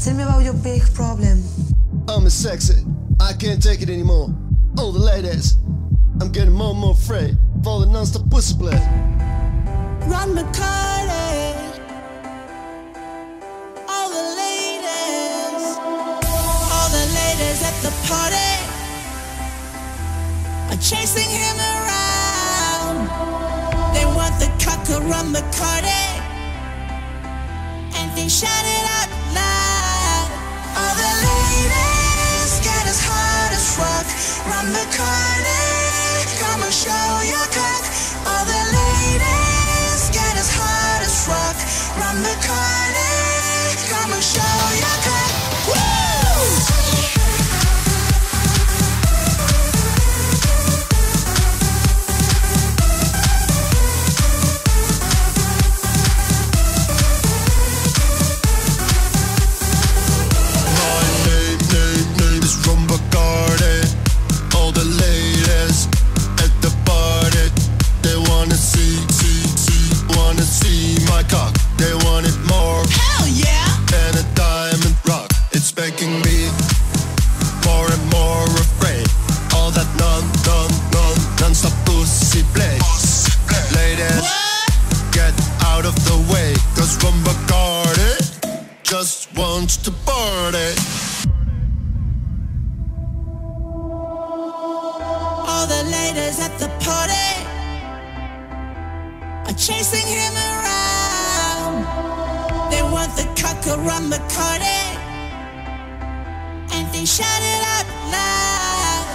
Tell me about your big problem. I'm sexy, I can't take it anymore. All the ladies, I'm getting more and more afraid for the non-stop pussy play. Run McCartney. All the ladies at the party are chasing him around. They want the cock of Run McCartney, and they shout it out loud. All the ladies get as hard as rock. Run McCartney, come and show your cock. All the ladies get as hard as rock. Run McCartney, come and show your cock. Woo! They want it more. Hell yeah! Than a diamond rock. It's making me more and more afraid. All that non-stop pussy play. Ladies, What? get out of the way, 'cause Run McCartney just wants to party. All the ladies at the party are chasing him around. They want the cock of Run McCartney, and they shout it out loud.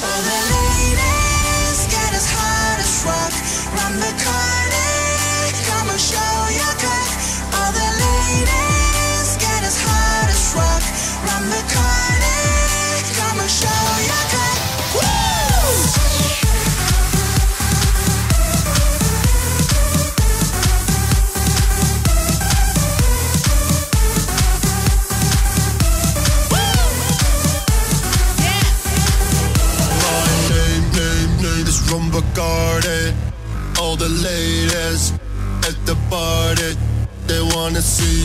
All the ladies get as hard as rock. Run McCartney, come and show your cock. All the ladies get as hard as rock. Run McCartney, come and show your cock. Woo! Run McCartney. All the ladies at the party, they wanna see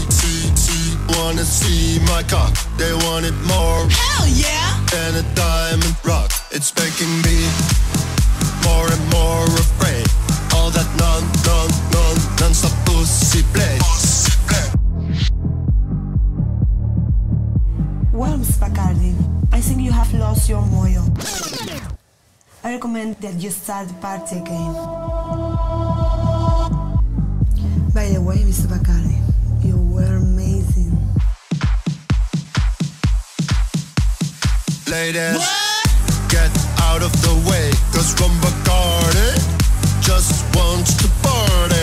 my cock. They want it more. Hell yeah! Than a diamond rock. It's making me more and more afraid. All that non-stop pussy play. Well, Miss Bacardi, I think you have lost your mojo. I recommend that you start the party again. By the way, Mr. Bacardi, you were amazing. Ladies, What? get out of the way, 'cause Run McCartney just wants to party.